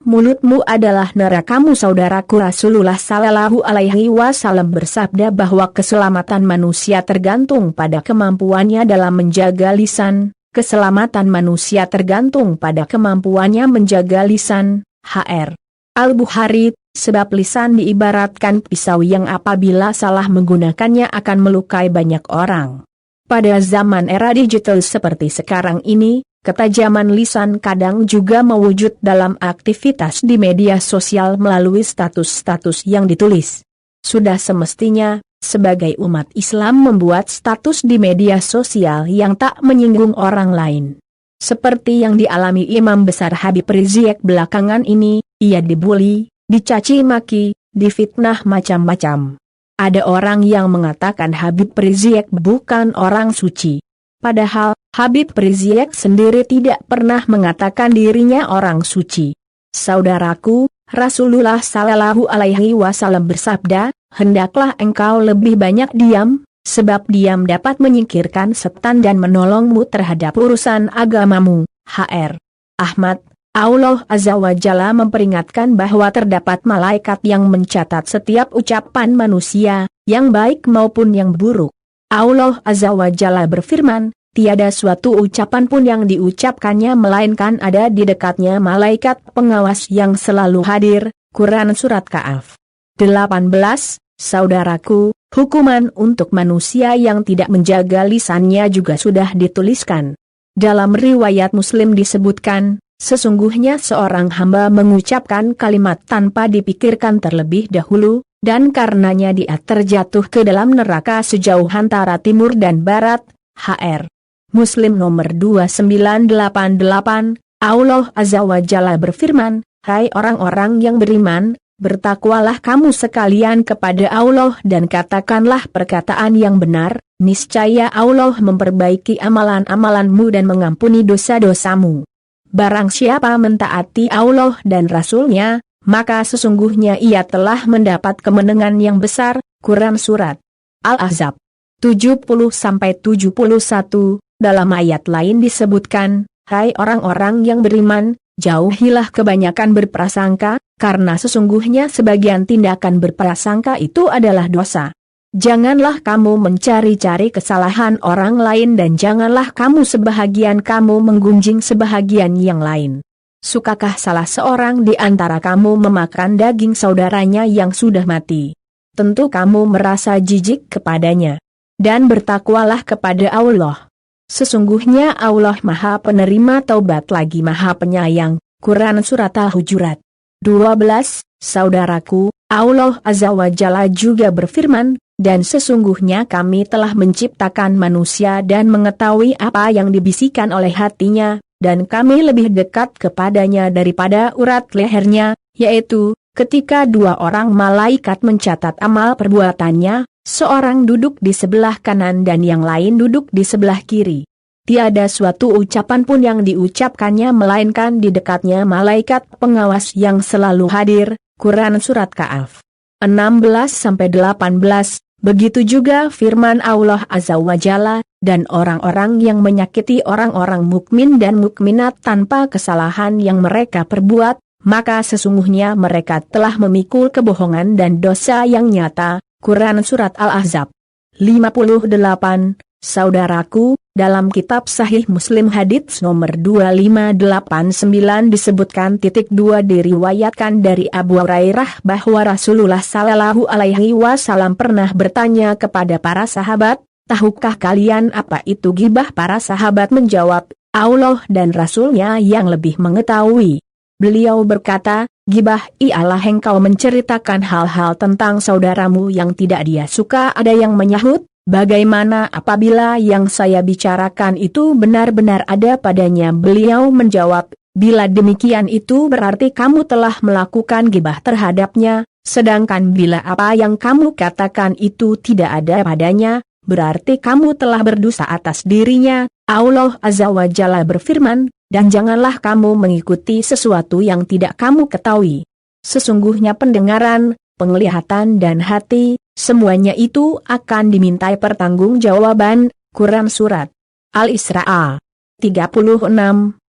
mulutmu adalah nerakamu. Saudaraku, Rasulullah Sallallahu Alaihi Wasallam bersabda bahwa keselamatan manusia tergantung pada kemampuannya dalam menjaga lisan, keselamatan manusia tergantung pada kemampuannya menjaga lisan. Hr. Al-Bukhari, sebab lisan diibaratkan pisau yang apabila salah menggunakannya akan melukai banyak orang. Pada zaman era digital seperti sekarang ini, ketajaman lisan kadang juga mewujud dalam aktivitas di media sosial melalui status-status yang ditulis. Sudah semestinya, sebagai umat Islam membuat status di media sosial yang tak menyinggung orang lain. Seperti yang dialami Imam Besar Habib Rizik belakangan ini, ia dibully, dicaci maki, difitnah macam-macam. Ada orang yang mengatakan Habib Rizik bukan orang suci. Padahal, Habib Rizik sendiri tidak pernah mengatakan dirinya orang suci. Saudaraku, Rasulullah Sallallahu Alaihi Wasallam bersabda, hendaklah engkau lebih banyak diam, sebab diam dapat menyingkirkan setan dan menolongmu terhadap urusan agamamu. Hr. Ahmad, Allah Azza wa Jalla memperingatkan bahwa terdapat malaikat yang mencatat setiap ucapan manusia, yang baik maupun yang buruk. Allah Azza wa Jalla berfirman, tiada suatu ucapan pun yang diucapkannya melainkan ada di dekatnya malaikat pengawas yang selalu hadir. Quran Surat Kahf 18. Saudaraku, hukuman untuk manusia yang tidak menjaga lisannya juga sudah dituliskan. Dalam riwayat Muslim disebutkan, sesungguhnya seorang hamba mengucapkan kalimat tanpa dipikirkan terlebih dahulu, dan karenanya dia terjatuh ke dalam neraka sejauh antara timur dan barat. Hr. Muslim nomor 2988, Allah Azza wa Jalla berfirman, hai orang-orang yang beriman, bertakwalah kamu sekalian kepada Allah dan katakanlah perkataan yang benar, niscaya Allah memperbaiki amalan-amalanmu dan mengampuni dosa-dosamu. Barang siapa mentaati Allah dan Rasul-Nya, maka sesungguhnya ia telah mendapat kemenangan yang besar. Quran Surat Al-Ahzab 70-71. Dalam ayat lain disebutkan, hai orang-orang yang beriman, jauhilah kebanyakan berprasangka, karena sesungguhnya sebagian tindakan berprasangka itu adalah dosa. Janganlah kamu mencari-cari kesalahan orang lain dan janganlah kamu sebahagian kamu menggunjing sebahagian yang lain. Sukakah salah seorang di antara kamu memakan daging saudaranya yang sudah mati? Tentu kamu merasa jijik kepadanya. Dan bertakwalah kepada Allah. Sesungguhnya Allah Maha Penerima Taubat lagi Maha Penyayang. Quran Surat Al-Hujurat 12. Saudaraku, Allah Azza wa Jalla juga berfirman, dan sesungguhnya kami telah menciptakan manusia dan mengetahui apa yang dibisikkan oleh hatinya, dan kami lebih dekat kepadanya daripada urat lehernya, yaitu, ketika dua orang malaikat mencatat amal perbuatannya, seorang duduk di sebelah kanan dan yang lain duduk di sebelah kiri. Tiada suatu ucapan pun yang diucapkannya melainkan di dekatnya malaikat pengawas yang selalu hadir. Quran Surat Kahf 16-18. Begitu juga firman Allah Azza wa Jalla, dan orang-orang yang menyakiti orang-orang mukmin dan mukminat tanpa kesalahan yang mereka perbuat, maka sesungguhnya mereka telah memikul kebohongan dan dosa yang nyata. Quran Surat Al-Ahzab 58. Saudaraku, dalam kitab Sahih Muslim hadits nomor 2589 disebutkan 2 diriwayatkan dari Abu Hurairah bahwa Rasulullah Sallallahu Alaihi Wasallam pernah bertanya kepada para sahabat, tahukah kalian apa itu ghibah? Para sahabat menjawab, Allah dan Rasul-Nya yang lebih mengetahui. Beliau berkata, ghibah ialah engkau menceritakan hal-hal tentang saudaramu yang tidak dia suka. Ada yang menyahut, bagaimana apabila yang saya bicarakan itu benar-benar ada padanya? Beliau menjawab, bila demikian itu berarti kamu telah melakukan ghibah terhadapnya, sedangkan bila apa yang kamu katakan itu tidak ada padanya, berarti kamu telah berdosa atas dirinya. Allah Azza wa Jalla berfirman, dan janganlah kamu mengikuti sesuatu yang tidak kamu ketahui. Sesungguhnya pendengaran, penglihatan dan hati, semuanya itu akan dimintai pertanggungjawaban. Quran Surat Al-Isra 36.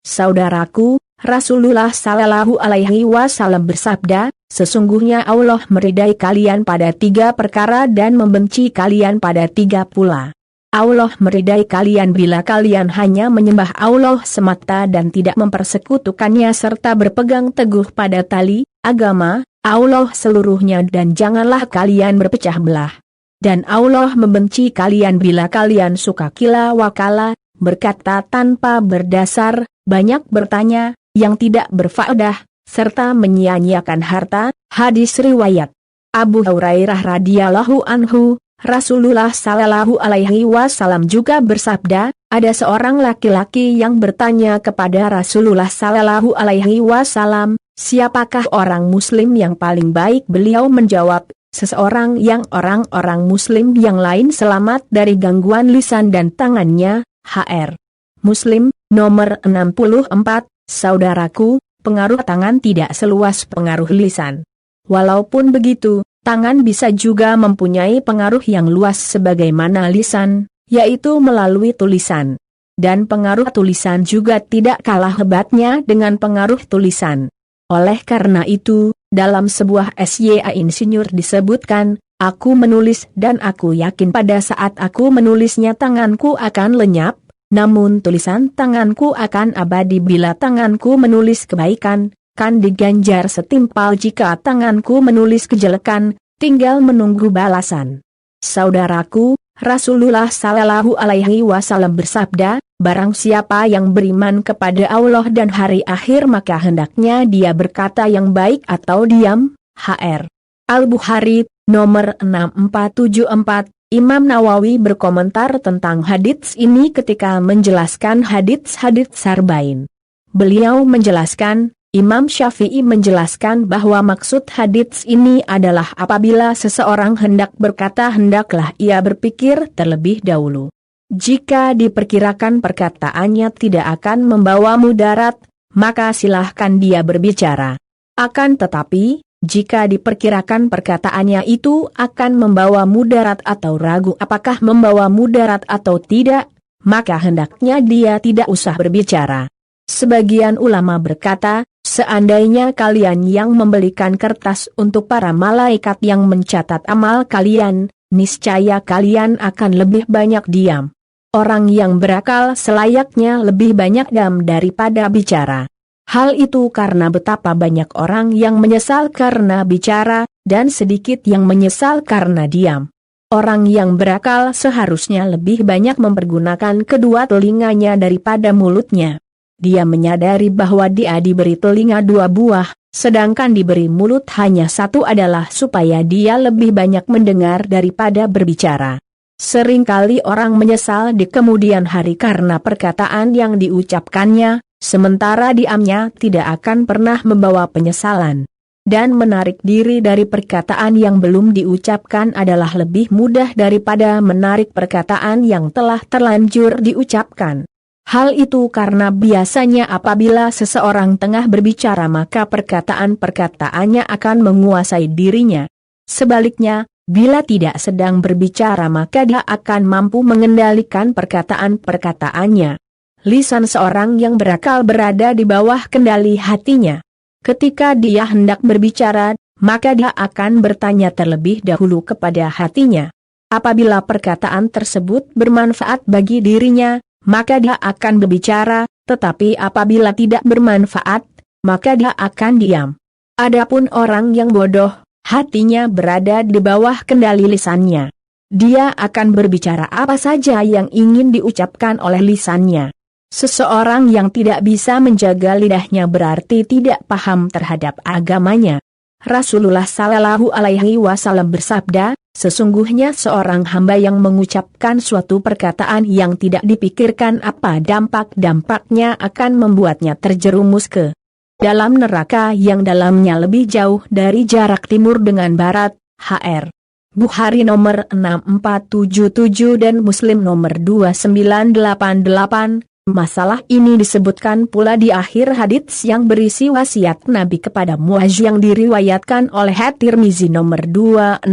Saudaraku, Rasulullah Sallallahu Alaihi Wasallam bersabda, sesungguhnya Allah meridai kalian pada 3 perkara dan membenci kalian pada 3 pula. Allah meridai kalian bila kalian hanya menyembah Allah semata dan tidak mempersekutukannya serta berpegang teguh pada tali agama Allah seluruhnya, dan janganlah kalian berpecah belah. Dan Allah membenci kalian bila kalian suka kila wakala, berkata tanpa berdasar, banyak bertanya yang tidak berfaedah, serta menyia-nyiakan harta. Hadis riwayat Abu Hurairah radhiyallahu anhu. Rasulullah Sallallahu Alaihi Wasallam juga bersabda, ada seorang laki-laki yang bertanya kepada Rasulullah Sallallahu Alaihi Wasallam, siapakah orang Muslim yang paling baik? Beliau menjawab, seseorang yang orang-orang Muslim yang lain selamat dari gangguan lisan dan tangannya. HR Muslim, nomor 64. Saudaraku, pengaruh tangan tidak seluas pengaruh lisan. Walaupun begitu, tangan bisa juga mempunyai pengaruh yang luas sebagaimana lisan, yaitu melalui tulisan. Dan pengaruh tulisan juga tidak kalah hebatnya dengan pengaruh tulisan. Oleh karena itu, dalam sebuah SYA Insinyur disebutkan, aku menulis dan aku yakin pada saat aku menulisnya tanganku akan lenyap, namun tulisan tanganku akan abadi bila tanganku menulis kebaikan, kan diganjar setimpal jika tanganku menulis kejelekan, tinggal menunggu balasan. Saudaraku, Rasulullah Sallallahu Alaihi Wasallam bersabda, barang siapa yang beriman kepada Allah dan hari akhir maka hendaknya dia berkata yang baik atau diam. HR Al-Bukhari, nomor 6474. Imam Nawawi berkomentar tentang hadits ini ketika menjelaskan hadits Sarbain. Beliau menjelaskan, Imam Syafi'i menjelaskan bahwa maksud hadits ini adalah apabila seseorang hendak berkata hendaklah ia berpikir terlebih dahulu. Jika diperkirakan perkataannya tidak akan membawa mudarat, maka silahkan dia berbicara. Akan tetapi, jika diperkirakan perkataannya itu akan membawa mudarat atau ragu apakah membawa mudarat atau tidak, maka hendaknya dia tidak usah berbicara. Sebagian ulama berkata, seandainya kalian yang membelikan kertas untuk para malaikat yang mencatat amal kalian, niscaya kalian akan lebih banyak diam. Orang yang berakal selayaknya lebih banyak diam daripada bicara. Hal itu karena betapa banyak orang yang menyesal karena bicara, dan sedikit yang menyesal karena diam. Orang yang berakal seharusnya lebih banyak mempergunakan kedua telinganya daripada mulutnya. Dia menyadari bahwa dia diberi telinga 2 buah, sedangkan diberi mulut hanya 1 adalah supaya dia lebih banyak mendengar daripada berbicara. Seringkali orang menyesal di kemudian hari karena perkataan yang diucapkannya, sementara diamnya tidak akan pernah membawa penyesalan. Dan menarik diri dari perkataan yang belum diucapkan adalah lebih mudah daripada menarik perkataan yang telah terlanjur diucapkan. Hal itu karena biasanya apabila seseorang tengah berbicara maka perkataan-perkataannya akan menguasai dirinya. Sebaliknya, bila tidak sedang berbicara maka dia akan mampu mengendalikan perkataan-perkataannya. Lisan seorang yang berakal berada di bawah kendali hatinya. Ketika dia hendak berbicara, maka dia akan bertanya terlebih dahulu kepada hatinya. Apabila perkataan tersebut bermanfaat bagi dirinya, maka dia akan berbicara, tetapi apabila tidak bermanfaat, maka dia akan diam. Adapun orang yang bodoh, hatinya berada di bawah kendali lisannya. Dia akan berbicara apa saja yang ingin diucapkan oleh lisannya. Seseorang yang tidak bisa menjaga lidahnya berarti tidak paham terhadap agamanya. Rasulullah Sallallahu Alaihi Wasallam bersabda, sesungguhnya seorang hamba yang mengucapkan suatu perkataan yang tidak dipikirkan apa dampak-dampaknya akan membuatnya terjerumus ke dalam neraka yang dalamnya lebih jauh dari jarak timur dengan barat. HR Bukhari nomor 6477 dan Muslim nomor 2988. Masalah ini disebutkan pula di akhir hadits yang berisi wasiat Nabi kepada Muaz yang diriwayatkan oleh At-Tirmizi nomor 2616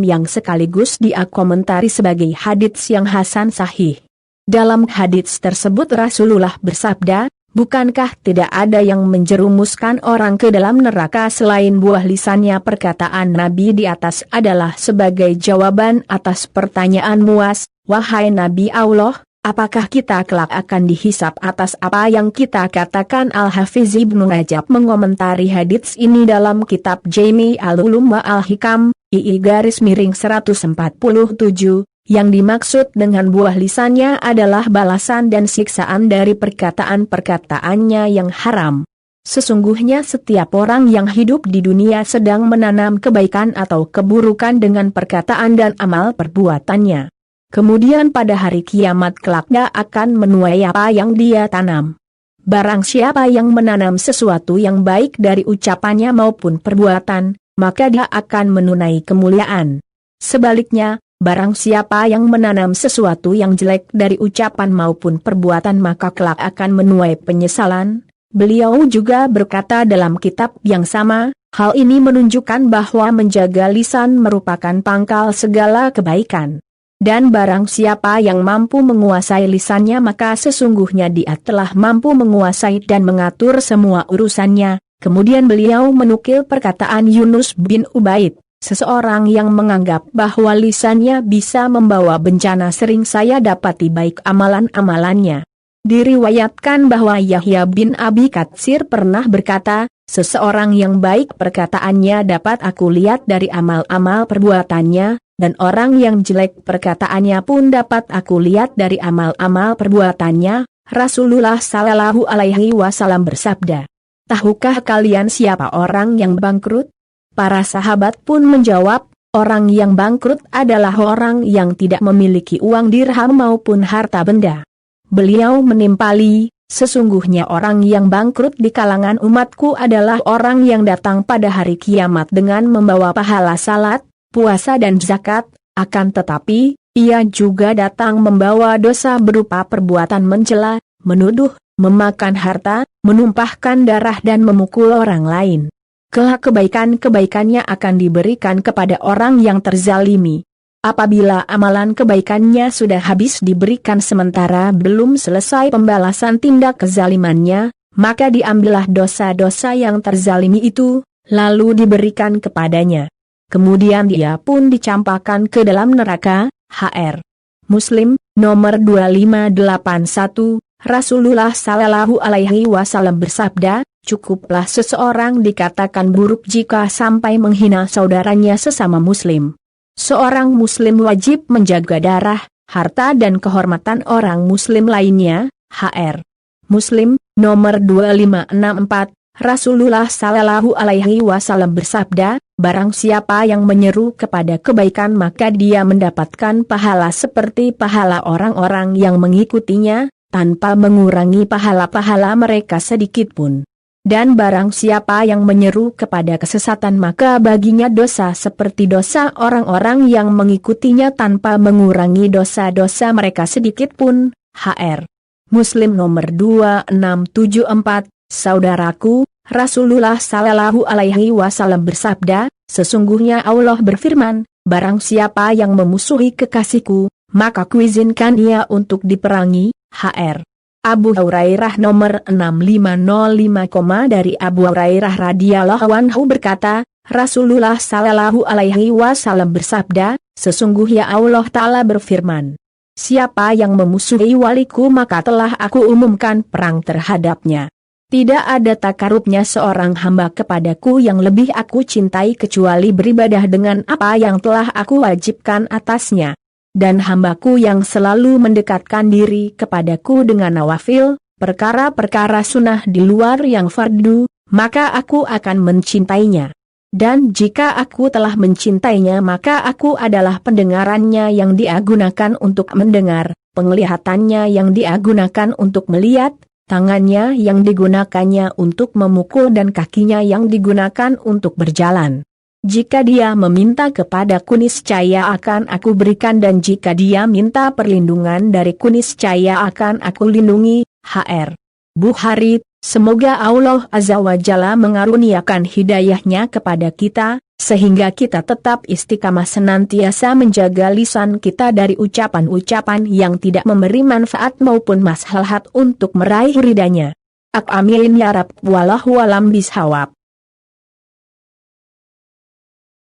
yang sekaligus dia komentari sebagai hadits yang hasan sahih. Dalam hadits tersebut Rasulullah bersabda, Bukankah tidak ada yang menjerumuskan orang ke dalam neraka selain buah lisannya? Perkataan Nabi di atas adalah sebagai jawaban atas pertanyaan Muaz, wahai Nabi Allah, apakah kita kelak akan dihisap atas apa yang kita katakan? Al-Hafiz Ibnu Rajab mengomentari hadits ini dalam kitab Jami' al-Ulum wa al-Hikam, II-147, yang dimaksud dengan buah lisannya adalah balasan dan siksaan dari perkataan-perkataannya yang haram. Sesungguhnya setiap orang yang hidup di dunia sedang menanam kebaikan atau keburukan dengan perkataan dan amal perbuatannya. Kemudian pada hari kiamat kelak dia akan menuai apa yang dia tanam. Barang siapa yang menanam sesuatu yang baik dari ucapannya maupun perbuatan, maka dia akan menunai kemuliaan. Sebaliknya, barang siapa yang menanam sesuatu yang jelek dari ucapan maupun perbuatan maka kelak akan menuai penyesalan. Beliau juga berkata dalam kitab yang sama, hal ini menunjukkan bahwa menjaga lisan merupakan pangkal segala kebaikan. Dan barang siapa yang mampu menguasai lisannya maka sesungguhnya dia telah mampu menguasai dan mengatur semua urusannya. Kemudian beliau menukil perkataan Yunus bin Ubaid. Seseorang yang menganggap bahwa lisannya bisa membawa bencana sering saya dapati baik amalan-amalannya. Diriwayatkan bahwa Yahya bin Abi Katsir pernah berkata, seseorang yang baik perkataannya dapat aku lihat dari amal-amal perbuatannya, dan orang yang jelek perkataannya pun dapat aku lihat dari amal-amal perbuatannya. Rasulullah Shallallahu Alaihi Wasallam bersabda, tahukah kalian siapa orang yang bangkrut? Para sahabat pun menjawab, orang yang bangkrut adalah orang yang tidak memiliki uang dirham maupun harta benda. Beliau menimpali, sesungguhnya orang yang bangkrut di kalangan umatku adalah orang yang datang pada hari kiamat dengan membawa pahala salat, puasa dan zakat, akan tetapi, ia juga datang membawa dosa berupa perbuatan mencela, menuduh, memakan harta, menumpahkan darah dan memukul orang lain. Kelak kebaikan-kebaikannya akan diberikan kepada orang yang terzalimi. Apabila amalan kebaikannya sudah habis diberikan sementara belum selesai pembalasan tindak kezalimannya, maka diambillah dosa-dosa yang terzalimi itu, lalu diberikan kepadanya. Kemudian dia pun dicampakkan ke dalam neraka. HR Muslim, nomor 2581, Rasulullah Shallallahu Alaihi Wasallam bersabda, cukuplah seseorang dikatakan buruk jika sampai menghina saudaranya sesama muslim. Seorang muslim wajib menjaga darah, harta dan kehormatan orang muslim lainnya. HR Muslim, nomor 2564, Rasulullah Shallallahu Alaihi Wasallam bersabda, barang siapa yang menyeru kepada kebaikan maka dia mendapatkan pahala seperti pahala orang-orang yang mengikutinya, tanpa mengurangi pahala-pahala mereka sedikitpun. Dan barang siapa yang menyeru kepada kesesatan maka baginya dosa seperti dosa orang-orang yang mengikutinya tanpa mengurangi dosa-dosa mereka sedikitpun. HR Muslim nomor 2674, saudaraku, Rasulullah Shallallahu Alaihi Wasallam bersabda, sesungguhnya Allah berfirman, barang siapa yang memusuhi kekasihku, maka kuizinkan ia untuk diperangi. HR Abu Hurairah nomor 6505, dari Abu Hurairah radhiyallahu anhu berkata, Rasulullah Shallallahu Alaihi Wasallam bersabda, sesungguhnya Allah Ta'ala berfirman, siapa yang memusuhi waliku maka telah aku umumkan perang terhadapnya. Tidak ada takarubnya seorang hamba kepadaku yang lebih aku cintai kecuali beribadah dengan apa yang telah aku wajibkan atasnya. Dan hambaku yang selalu mendekatkan diri kepadaku dengan nawafil, perkara-perkara sunnah di luar yang fardu, maka aku akan mencintainya. Dan jika aku telah mencintainya maka aku adalah pendengarannya yang dia gunakan untuk mendengar, penglihatannya yang dia gunakan untuk melihat, tangannya yang digunakannya untuk memukul dan kakinya yang digunakan untuk berjalan. Jika dia meminta kepadaku niscaya akan aku berikan dan jika dia minta perlindungan dariku niscaya akan aku lindungi. HR Bukhari, semoga Allah Azza wa Jalla mengaruniakan hidayahnya kepada kita, sehingga kita tetap istiqamah senantiasa menjaga lisan kita dari ucapan-ucapan yang tidak memberi manfaat maupun maslahat untuk meraih ridanya. Amin ya Rabb, wallahu alam bishawab.